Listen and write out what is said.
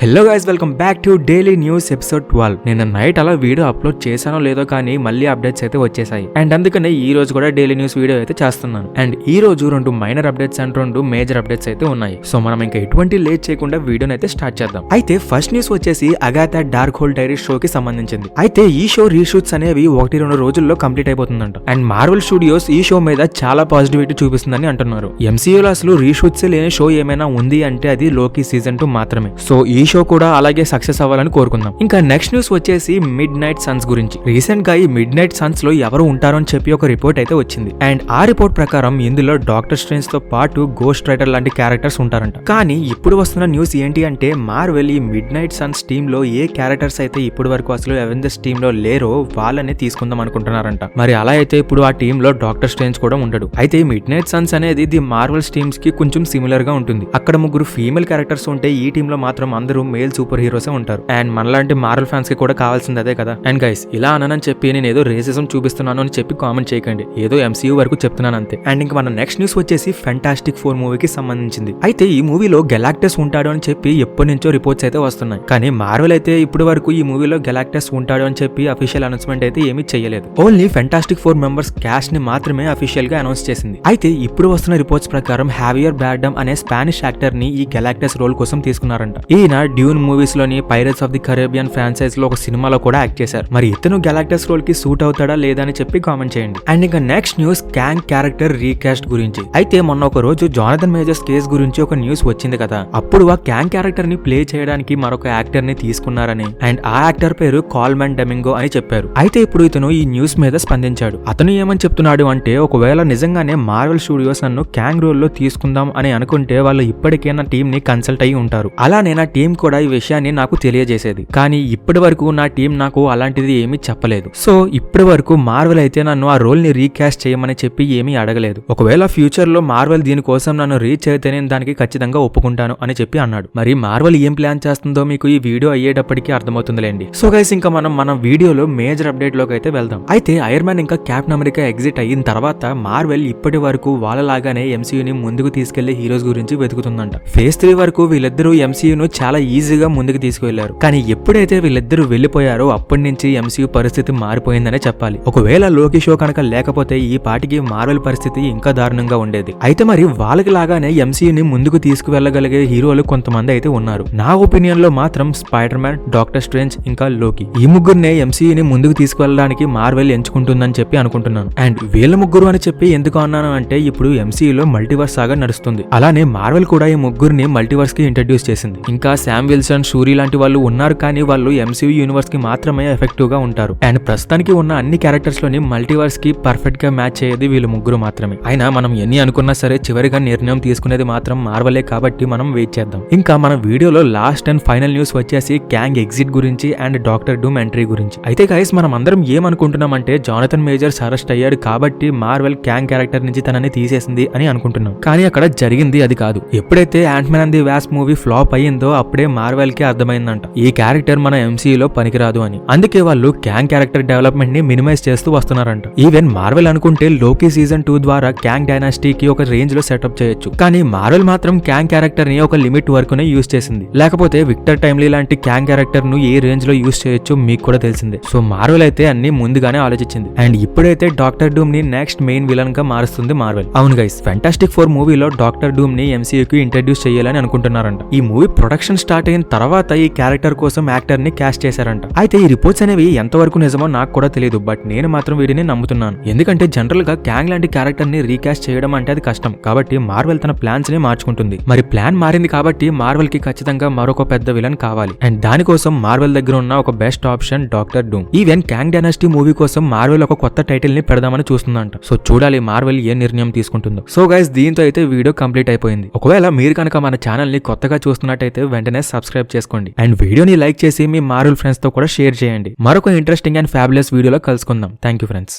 Hello guys, welcome back to daily news episode 12. నేను night అలా video upload చేశానో లేదో కానీ మళ్ళీ అప్డేట్స్ అయితే వచ్చేసాయి. అండ్ అందుకనే ఈ రోజు కూడా డైలీ న్యూస్ వీడియో అయితే చేస్తున్నాను. అండ్ ఈ రోజు 2 minor updates and 2 major updates అయితే ఉన్నాయి. సో మనం ఇంకా ఎటువంటి లేట్ చేయకుండా వీడియోని అయితే స్టార్ట్ చేద్దాం. అయితే ఫస్ట్ న్యూస్ వచ్చేసి అగాథా డార్క్ హోల్ డైరీ షో కి సంబంధించింది. అయితే ఈ షో రీషూట్స్ అనేవి 1-2 రోజుల్లో కంప్లీట్ అయిపోతుందంట. అండ్ మార్వెల్ స్టూడియోస్ ఈ షో మీద చాలా పాజిటివిటీ చూపిస్తుందని అంటున్నారు. ఎంసీయూలో అసలు రీషూట్స్ లేని షో ఏమైనా ఉంది అంటే అది లోకి సీజన్ 2 మాత్రమే. సో ఈ షో కూడా అలాగే సక్సెస్ అవ్వాలని కోరుకుందాం. ఇంకా నెక్స్ట్ న్యూస్ వచ్చేసి మిడ్ నైట్ సన్స్ గురించి. రీసెంట్ గా ఈ మిడ్ నైట్ సన్స్ లో ఎవరు ఉంటారో అని చెప్పి ఒక రిపోర్ట్ అయితే వచ్చింది. అండ్ ఆ రిపోర్ట్ ప్రకారం ఇందులో డాక్టర్ స్ట్రేంజ్ తో పాటు గోస్ట్ రైడర్ లాంటి క్యారెక్టర్స్ ఉంటారంట. కానీ ఇప్పుడు వస్తున్న న్యూస్ ఏంటి అంటే మార్వెల్ ఈ మిడ్ నైట్ సన్స్ టీమ్ లో ఏ క్యారెక్టర్స్ అయితే ఇప్పటి వరకు అసలు అవెంజర్స్ టీమ్ లో లేరో వాళ్ళనే తీసుకుందాం అనుకుంటున్నారంట. మరి అలా అయితే ఇప్పుడు ఆ టీమ్ లో డాక్టర్ స్ట్రేంజ్ కూడా ఉండడు. అయితే మిడ్ నైట్ సన్స్ అనేది ది మార్వెల్స్ టీమ్స్ కి కొంచెం సిమిలర్ గా ఉంటుంది. అక్కడ 3 ఫీమేల్ క్యారెక్టర్స్ ఉంటే ఈ టీమ్ లో మాత్రం అందరూ మేల్ సూపర్ హీరోసే ఉంటారు. అండ్ మనలాంటి మార్వెల్ ఫ్యాన్స్ కి కూడా కావాల్సింది అదే కదా. అండ్ గైస్, ఇలా అనని చెప్పి నేను ఏదో రేసిజం చూపిస్తున్నాను అని చెప్పి కామెంట్ చేయకండి. ఏదో ఎంసీయూ వరకు చెప్తున్నాను అంతే. అండ్ ఇంకా మన నెక్స్ట్ న్యూస్ వచ్చేసి ఫెంటాస్టిక్ 4 మూవీకి సంబంధించింది. అయితే ఈ మూవీలో గెలాక్టస్ ఉంటాడు అని చెప్పి ఎప్పటి నుంచో రిపోర్ట్స్ అయితే వస్తున్నాయి. కానీ మార్వెల్ అయితే ఇప్పటి వరకు ఈ మూవీలో గెలాక్టస్ ఉంటాడు అని చెప్పి అఫీషియల్ అనౌన్స్మెంట్ అయితే ఏమీ చేయలేదు. ఓన్లీ ఫెంటాస్టిక్ 4 మెంబర్స్ క్యాస్ట్ ని మాత్రమే అఫీషియల్ గా అనౌన్స్ చేసింది. అయితే ఇప్పుడు వస్తున్న రిపోర్ట్స్ ప్రకారం హావియర్ బార్డమ్ అనే స్పానిష్ యాక్టర్ ని ఈ గెలాక్టస్ రోల్ కోసం తీసుకున్నారంట. ఈయన డ్యూన్ మూవీస్ లోని pirates of the Caribbean franchise లో ఒక సినిమాలో కూడా యాక్ట్ చేశారు. మరి ఇతను గెలాక్టస్ రోల్ కి సూట్ అవుతాడా లేదా అని చెప్పి కామెంట్ చేయండి. అండ్ ఇంకా next news Kang character recast గురించి. అయితే మొన్న ఒక రోజు జానథన్ మేజర్స్ కేస్ గురించి ఒక న్యూస్ వచ్చింది కదా. అప్పుడు ఆ క్యాంగ్ క్యారెక్టర్ ని ప్లే చేయడానికి మరొక యాక్టర్ ని తీసుకున్నారని అండ్ ఆ యాక్టర్ పేరు కాల్మన్ డొమింగో అని చెప్పారు. అయితే ఇప్పుడు ఇతను ఈ న్యూస్ మీద స్పందించాడు. అతను ఏమని చెప్తున్నాడు అంటే, ఒకవేళ నిజంగానే మార్వెల్ స్టూడియోస్ నన్ను క్యాంగ్ రోల్ లో తీసుకుందాం అని అనుకుంటే వాళ్ళు ఇప్పటికే నా టీం ని కన్సల్ట్ అయ్యి ఉంటారు. అలానే నా టీం కూడా ఈ విషయాన్ని నాకు తెలియజేసేది. కానీ ఇప్పటి వరకు నా టీం నాకు అలాంటిది ఏమీ చెప్పలేదు. సో ఇప్పటి వరకు మార్వెల్ అయితే నన్ను ఆ రోల్ ని రీకాస్ట్ చేయమని చెప్పి ఏమీ అడగలేదు. ఒకవేళ ఫ్యూచర్ లో మార్వెల్ దీనికోసం నన్ను రీచ్ అయితే నేను దానికి ఖచ్చితంగా ఒప్పుకుంటాను అని చెప్పి అన్నాడు. మరి మార్వెల్ ఏం ప్లాన్ చేస్తుందో మీకు ఈ వీడియో అయ్యేటప్పటికి అర్థమవుతుందిలేండి. సో గైస్, ఇంకా మన వీడియోలో మేజర్ అప్డేట్ లోకి అయితే వెళ్దాం. అయితే ఐరన్ మ్యాన్ ఇంకా కెప్టెన్ అమెరికా ఎగ్జిట్ అయిన తర్వాత మార్వెల్ ఇప్పటి వరకు వాళ్ళలాగానే ఎంసీయూని ముందుకు తీసుకెళ్లే హీరోస్ గురించి వెతుకుతుందంట. ఫేజ్ 3 వరకు వీళ్ళిద్దరూ ఎంసీయూను చాలా ఈజీగా ముందుకు తీసుకువెళ్లారు. కానీ ఎప్పుడైతే వీళ్ళిద్దరూ వెళ్లిపోయారో అప్పటి నుంచి ఎంసీయూ పరిస్థితి మారిపోయిందనే చెప్పాలి. ఒకవేళ లోకి షో కనుక లేకపోతే ఈ పాటికి మార్వెల్ పరిస్థితి ఇంకా దారుణంగా ఉండేది. అయితే మరి వాళ్ళకి లాగానే ఎంసీయూని ముందుకు తీసుకువెళ్లగలిగే హీరోలు కొంతమంది అయితే ఉన్నారు. నా ఒపీనియన్ లో మాత్రం స్పైడర్ మ్యాన్, డాక్టర్ స్ట్రేంజ్ ఇంకా లోకి, ఈ ముగ్గురునే ఎంసీయూని ముందుకు తీసుకువెళ్ళడానికి మార్వెల్ ఎంచుకుంటుందని చెప్పి అనుకుంటున్నాను. అండ్ వీళ్ళ ముగ్గురు అని చెప్పి ఎందుకు అన్నాను అంటే, ఇప్పుడు ఎంసీయూలో మల్టీవర్స్ సాగా నడుస్తుంది. అలానే మార్వెల్ కూడా ఈ ముగ్గురిని మల్టీవర్స్ కి ఇంట్రడ్యూస్ చేసింది. ఇంకా శామ్ విల్సన్, షూరీ లాంటి వాళ్ళు ఉన్నారు. కానీ వాళ్ళు ఎంసీయూ యూనివర్స్ కి మాత్రమే ఎఫెక్టివ్ గా ఉంటారు. అండ్ ప్రస్తుతానికి ఉన్న అన్ని క్యారెక్టర్స్ లోని మల్టీవర్స్ కి పర్ఫెక్ట్ గా మ్యాచ్ అయ్యేది వీళ్ళు ముగ్గురు మాత్రమే. అయినా మనం ఎన్ని అనుకున్నా సరే చివరిగా నిర్ణయం తీసుకునేది మాత్రం మార్వెలే కాబట్టి మనం వెయిట్ చేద్దాం. ఇంకా మన వీడియోలో లాస్ట్ అండ్ ఫైనల్ న్యూస్ వచ్చేసి క్యాంగ్ ఎగ్జిట్ గురించి అండ్ డాక్టర్ డూమ్ ఎంట్రీ గురించి. అయితే గైస్, మనం అందరం ఏమనుకుంటున్నాం అంటే, జానథన్ మేజర్స్ అరెస్ట్ అయ్యాడు కాబట్టి మార్వెల్ క్యాంగ్ క్యారెక్టర్ నుంచి తనని తీసేసింది అని అనుకుంటున్నాం. కానీ అక్కడ జరిగింది అది కాదు. ఎప్పుడైతే ant man and the wasp movie flop అయ్యిందో అప్పుడే మార్వెల్ కి అర్థమైందంట ఈ క్యారెక్టర్ మన ఎంసీయూలో పనికిరాదు అని. అందుకే వాళ్ళు క్యాంగ్ క్యారెక్టర్ డెవలప్మెంట్ ని మినిమైజ్ చేస్తూ వస్తున్నారంట. ఈవెన్ మార్వెల్ అనుకుంటే లోకి సీజన్ 2 ద్వారా క్యాంగ్ డైనాసిటీకి ఒక రేంజ్ లో సెటప్ చేయొచ్చు. కానీ మార్వెల్ మాత్రం క్యాంగ్ క్యారెక్టర్ ని ఒక లిమిట్ వరకునే యూజ్ చేసింది. లేకపోతే విక్టర్ టైమ్లీ లాంటి క్యాంగ్ క్యారెక్టర్ ను ఏ రేంజ్ లో యూజ్ చేయొచ్చు మీకు కూడా తెలిసిందే. సో మార్వెల్ అయితే అన్ని ముందుగానే ఆలోచించింది. అండ్ ఇప్పుడైతే డాక్టర్ డూమ్ ని నెక్స్ట్ మెయిన్ విలన్ గా మారుస్తుంది మార్వెల్. అవును గైస్, ఫెంటాస్టిక్ 4 మూవీలో డాక్టర్ డూమ్ ని ఎంసీయూకి ఇంట్రడ్యూస్ చేయాలని అనుకుంటున్నారంట. ఈ మూవీ ప్రొడక్షన్ స్టార్ట్ అయిన తర్వాత ఈ క్యారెక్టర్ కోసం యాక్టర్ ని క్యాస్ట్ చేశారంట. అయితే ఈ రిపోర్ట్స్ అనేవి ఎంతవరకు నిజమో నాకు కూడా తెలియదు. బట్ నేను మాత్రం వీటిని నమ్ముతున్నాను. ఎందుకంటే జనరల్ గా క్యాంగ్ లాంటి క్యారెక్టర్ ని రీకాస్ట్ చేయడం అంటే అది కష్టం. కాబట్టి మార్వెల్ తన ప్లాన్స్ ని మార్చుకుంటుంది. మరి ప్లాన్ మారింది కాబట్టి మార్వెల్ కి ఖచ్చితంగా మరొక పెద్ద విలన్ కావాలి. అండ్ దానికోసం మార్వెల్ దగ్గర ఉన్న ఒక best option Doctor Doom. Even Kang dynasty movie కోసం మార్వెల్ ఒక కొత్త టైటిల్ ని పెడదామని చూస్తుందంట. సో చూడాలి మార్వెల్ ఏ నిర్ణయం తీసుకుంటుందో. సో గైస్, దీంతో అయితే వీడియో కంప్లీట్ అయిపోయింది. ఒకవేళ మీరు కనుక మన ఛానల్ ని కొత్తగా చూస్తున్నట్టయితే వెంటనే సబ్స్క్రైబ్ చేసుకోండి. అండ్ వీడియోని లైక్ చేసి మీ మార్వెల్ ఫ్రెండ్స్ తో కూడా షేర్ చేయండి. మరొక ఇంట్రెస్టింగ్ అండ్ ఫ్యాబులస్ వీడియోలో కలుసుకుందాం. Thank you friends.